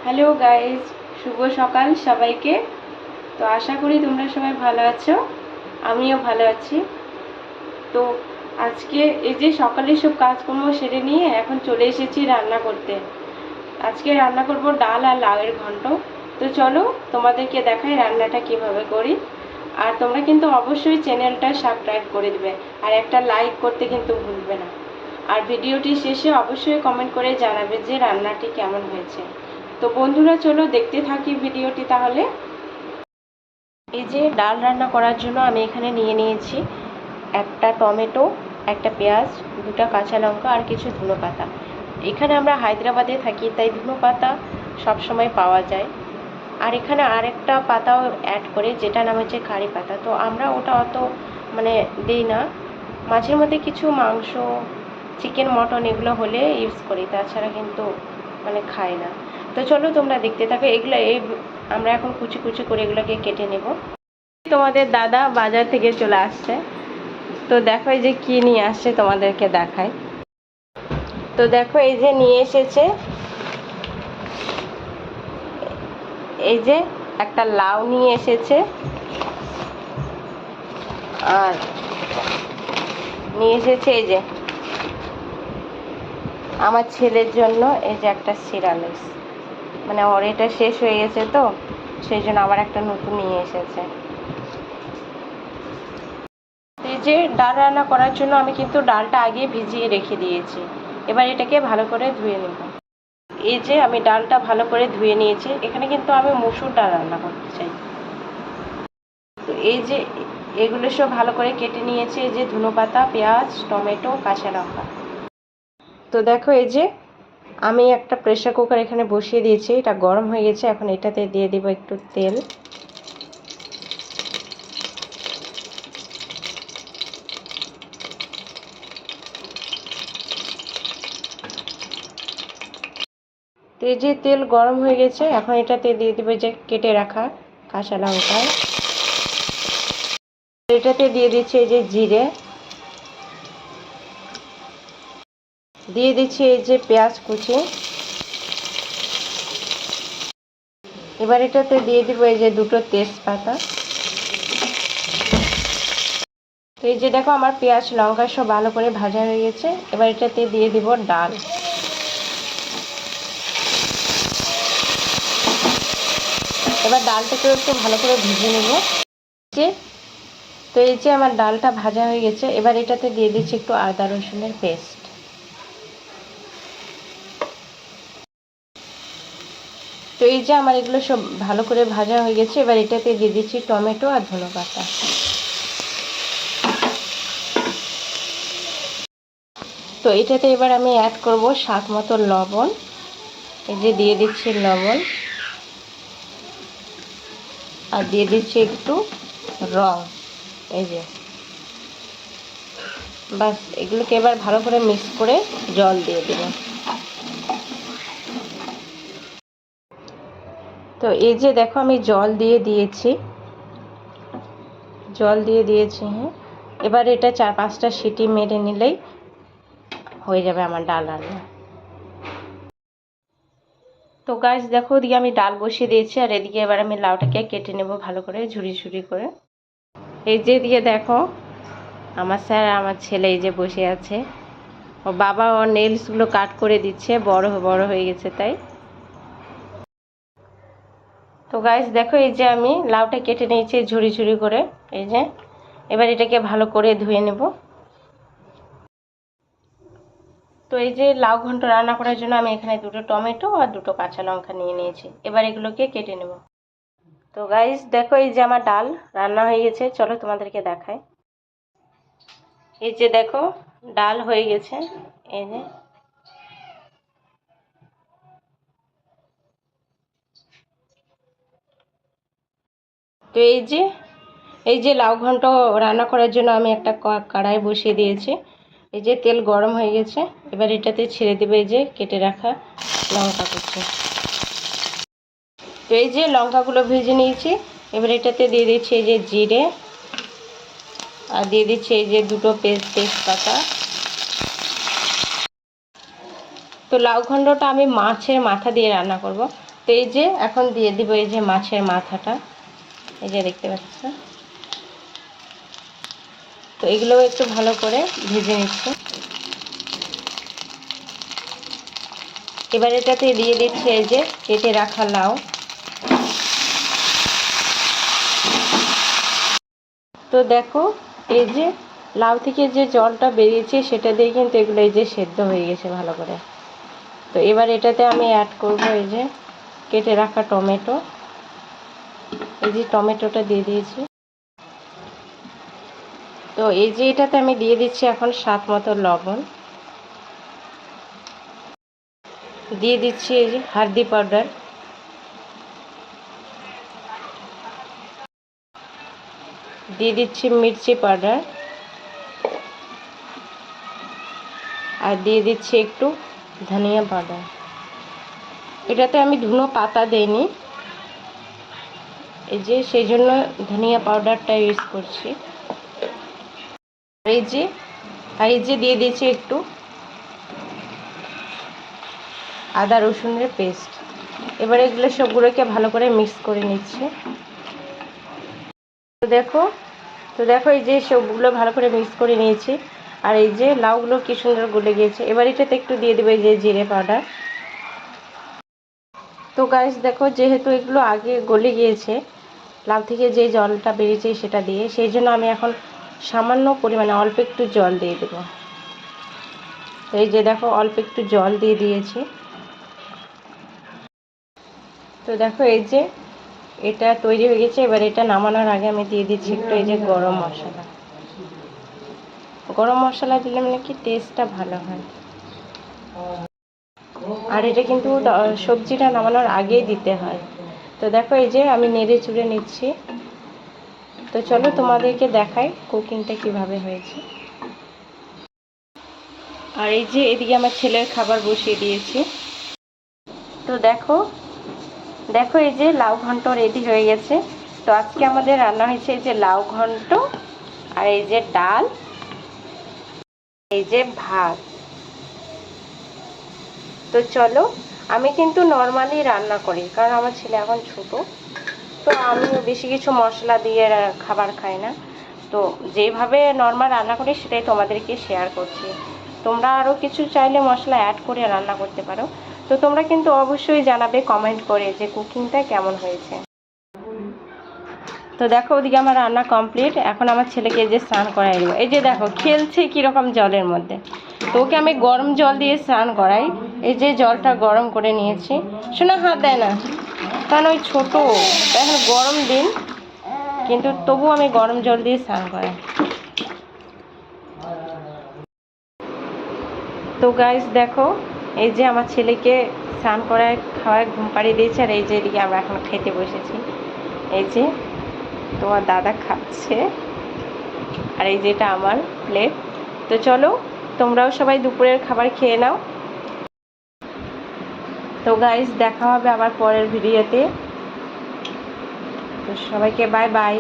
Hello guys, শুভ সকাল সবাইকে। তো আশা করি তোমরা সবাই ভালো আছো, আমিও ভালো আছি। তো আজকে এই যে সকালে সব কাজকর্ম সেরে নিয়ে এখন চলে এসেছি রান্না করতে। আজকে রান্না করব ডাল আর লাউয়ের ঘন্ট। তো চলো তোমাদেরকে দেখাই রান্নাটা কিভাবে করি। আর তোমরা কিন্তু অবশ্যই চ্যানেলটা সাবস্ক্রাইব করে দেবে আর একটা লাইক করতে কিন্তু ভুলবে না। আর ভিডিওটি শেষে অবশ্যই কমেন্ট করে জানাবে যে রান্নাটি কেমন হয়েছে। তো বন্ধুরা চলো দেখতে থাকি ভিডিওটি তাহলে। এই যে ডাল রান্না করার জন্য আমি এখানে নিয়ে নিয়েছি একটা টমেটো, একটা পেঁয়াজ, দুটা কাঁচা লঙ্কা আর কিছু ধনেপাতা। এখানে আমরা হায়দ্রাবাদে থাকি তাই ধনেপাতা সবসময় পাওয়া যায়। আর এখানে আরেকটা পাতাও অ্যাড করে যেটা নাম হচ্ছে কারি পাতা। তো আমরা ওটা অত দিই না, মাঝের মধ্যে কিছু মাংস, চিকেন, মটন এগুলো হলে ইউজ করি, তাছাড়া কিন্তু খাই না। তো চলো তোমরা দেখতে থাকো। এগুলো আমরা এখন কুচি কুচি করে এগুলোকে কেটে নেব। তোমাদের দাদা বাজার থেকে চলে আসছে, তো দেখো এই যে কি নিয়ে আসছে তোমাদেরকে দেখাই। তো দেখো এই যে নিয়ে এসেছে, এই যে একটা লাউ নিয়ে এসেছে, আর নিয়ে এসেছে এই যে আমার ছেলের জন্য এই যে একটা সিরামিক্স, ওর এটা শেষ হয়ে গেছে, তো সেই জন্য আবার একটা নতুন নিয়ে এসেছে। এই যে ডাল রান্না করার জন্য আমি কিন্তু ডালটা আগে ভিজিয়ে রেখে দিয়েছি। এবার এটাকে ভালো করে ধুয়ে নেব। এই যে আমি ডালটা ভালো করে ধুয়ে নিয়েছি। এখানে কিন্তু আমি মসুর ডাল রান্না করতে চাই। তো এই যে এগুলো সব ভালো করে কেটে নিয়েছি, এই যে ধনেপাতা, পেঁয়াজ, টমেটো, কাঁচা লঙ্কা। তো দেখো এই যে আমি একটা প্রেসার কুকার এখানে বসিয়ে দিয়েছি, এটা গরম হয়ে গেছে। এখন এটাতে দিয়ে দেব একটু তেল। তো এই যে তেল গরম হয়ে গেছে, এখন এটাতে দিয়ে দেবো যে কেটে রাখা কাঁচা লঙ্কা। এটাতে দিয়ে দিচ্ছি এই যে জিরে, দিয়ে দিচ্ছি এই যে পেঁয়াজ কুচি। এবার এটাতে দিয়ে দিব এই যে দুটো তেজপাতা। তো এই যে দেখো আমার পেঁয়াজ লঙ্কা সব ভালো করে ভাজা হয়ে গেছে। এবার এটাতে দিয়ে দিব ডাল। এবার ডালটাকে একটু ভালো করে ভেজে নেব। তো এই যে আমার ডালটা ভাজা হয়ে গেছে। এবার এটাতে দিয়ে দিচ্ছি একটু আদা রসুনের পেস্ট। তো এই যে আমার এগুলো সব ভালো করে ভাজা হয়ে গেছে। এবার এটাতে দিয়ে দিচ্ছি টমেটো আর ধনেপাতা। তো এটাতে এবার আমি অ্যাড করব স্বাদ মতো লবণ। এই যে দিয়ে দিচ্ছি লবণ, আর দিয়ে দিচ্ছি একটু রং। এই যে বাস, এগুলোকে এবার ভালো করে মিক্স করে জল দিয়ে দেব। তো এই যে দেখো আমি জল দিয়ে দিয়েছি, হ্যাঁ। এবার এটা 4-5টা সিটি মেরে নিলেই হয়ে যাবে আমার ডাল রান্না। তো গাইস দেখো, ওদিকে আমি ডাল বসিয়ে দিয়েছি, আর এদিকে এবার আমি লাউটাকে কেটে নেব ভালো করে ঝুরি ঝুরি করে। এই যে এদিকে দেখো আমার স্যার আর আমার ছেলে এই যে বসে আছে। ও বাবা ওর নেলসগুলো কাট করে দিচ্ছে, বড় বড় হয়ে গেছে তাই। তো গাইস দেখো এই যে আমি লাউটা কেটে নিয়েছি ঝুরি ঝুরি করে। এই যে এবার এটাকে ভালো করে ধুয়ে নেব। তো এই যে লাউ ঘন্ট রান্না করার জন্য আমি এখানে দুটো টমেটো আর দুটো কাঁচা লঙ্কা নিয়ে নিয়েছি। এবার এগুলোকে কেটে নেব। তো গাইস দেখো এই যে আমার ডাল রান্না হয়ে গেছে, চলো তোমাদেরকে দেখাই। এই যে দেখো ডাল হয়ে গেছে। এই যে তো এই যে লাউ ঘন্ট রান্না করার জন্য আমি একটা কড়াই বসিয়ে দিয়েছি। এই যে তেল গরম হয়ে গেছে। এবার এটাতে ছেড়ে দেবে এই যে কেটে রাখা লঙ্কা কুচি। তো এই যে লঙ্কাগুলো ভেজে নিয়েছি। এবার এটাতে দিয়ে দিচ্ছি এই যে জিরে, আর দিয়ে দিচ্ছি এই যে দুটো তেজপাতা। তো লাউ ঘন্টটা আমি মাছের মাথা দিয়ে রান্না করব। তো এই যে এখন দিয়ে দিব এই যে মাছের মাথাটা, এই যে দেখতে পাচ্ছ। তো এগুলোও একটু ভালো করে ভেজে নিচ্ছি। এবার এটাতে দিয়ে দিচ্ছি এই যে কেটে রাখা লাউ। তো দেখো এই যে লাউ থেকে যে জলটা বেরিয়েছে সেটা দিয়ে কিন্তু এগুলো এই যে সেদ্ধ হয়ে গেছে ভালো করে। তো এবার এটাতে আমি অ্যাড করব এই যে কেটে রাখা টমেটো। এই যে টমেটোটা দিয়ে দিয়েছি। তো এই যে এটাতে আমি দিয়ে দিচ্ছি এখন স্বাদ মতো লবণ, দিয়ে দিচ্ছি এই যে হলদি পাউডার, দিয়ে দিচ্ছি মির্চি পাউডার, আর দিয়ে দিচ্ছি একটু ধনিয়া পাউডার। এটাতে আমি ধুনো পাতা দেইনি, এই যে সেই জন্য ধনিয়া পাউডারটা ইউজ করছি। এই যে দিয়ে দিচ্ছি একটু আদা রসুনের পেস্ট। এবার এগুলো সবগুলোকে ভালো করে মিক্স করে নিচ্ছি। তো দেখো এই যে সবগুলো ভালো করে মিক্স করে নিয়েছি। আর এই যে লাউগুলো কি সুন্দর গলে গিয়েছে। এবার এটাতে একটু দিয়ে দেবো এই যে জিরে পাউডার। তো গাইস দেখো যেহেতু এগুলো আগে গলে গিয়েছে, লাউ থেকে যে জলটা বেরিয়েছে সেটা দিয়ে, সেই জন্য আমি এখন সামান্য পরিমাণে অল্প একটু জল দিয়ে দেবো। তো এই যে দেখো অল্প একটু জল দিয়ে দিয়েছি। তো দেখো এই যে এটা তৈরি হয়ে গেছে। এবার এটা নামানোর আগে আমি দিয়ে দিচ্ছি একটু এই যে গরম মশলা। গরম মশলা দিলে মানে কি টেস্টটা ভালো হয়। আর এটা কিন্তু সবজিটা নামানোর আগেই দিতে হয়। তো দেখো এই যে আমি নেড়ে চুড়ে নিচ্ছি। তো চলো তোমাদেরকে দেখাই কুকিংটা কিভাবে হয়েছে। আর এই যে এদিকে আমার ছেলের খাবার বসিয়ে দিয়েছি। তো দেখো এই যে লাউ ঘন্ট রেডি হয়ে গেছে। তো আজকে আমাদের রান্না হয়েছে এই যে লাউ ঘন্ট, আর এই যে ডাল, এই যে ভাত। তো চলো, আমি কিন্তু নর্মালি রান্না করি কারণ আমার ছেলে এখন ছোট, তো আমিও বেশি কিছু মশলা দিয়ে খাবার খাই না। তো যেভাবে নর্মাল রান্না করি সেটাই তোমাদেরকে শেয়ার করছি। তোমরা আরও কিছু চাইলে মশলা অ্যাড করে রান্না করতে পারো। তো তোমরা কিন্তু অবশ্যই জানাবে কমেন্ট করে যে কুকিংটা কেমন হয়েছে। তো দেখো ওদিকে আমার রান্না কমপ্লিট। এখন আমার ছেলেকে এই যে স্নান করাই দেবো। এই যে দেখো খেলছে কীরকম জলের মধ্যে। তো ওকে আমি গরম জল দিয়ে স্নান করাই। এই যে জলটা গরম করে নিয়েছি। শোনা হাত দেয় না, কারণ ওই ছোটো, এখন গরম দিন, কিন্তু তবু আমি গরম জল দিয়ে স্নান করাই। তো গাইস দেখো এই যে আমার ছেলেকে স্নান করায় খাওয়ায় ঘুম পাড়িয়ে দিয়েছে। আর এই যে এদিকে আমরা এখন খেতে বসেছি। এই যে তোমার দাদা খাচ্ছে, আর এই যে এটা আমার প্লেট। তো চলো তোমরাও সবাই দুপুরের খাবার খেয়ে নাও। তো গাইস দেখা হবে আবার পরের ভিডিওতে। তো সবাইকে বাই বাই।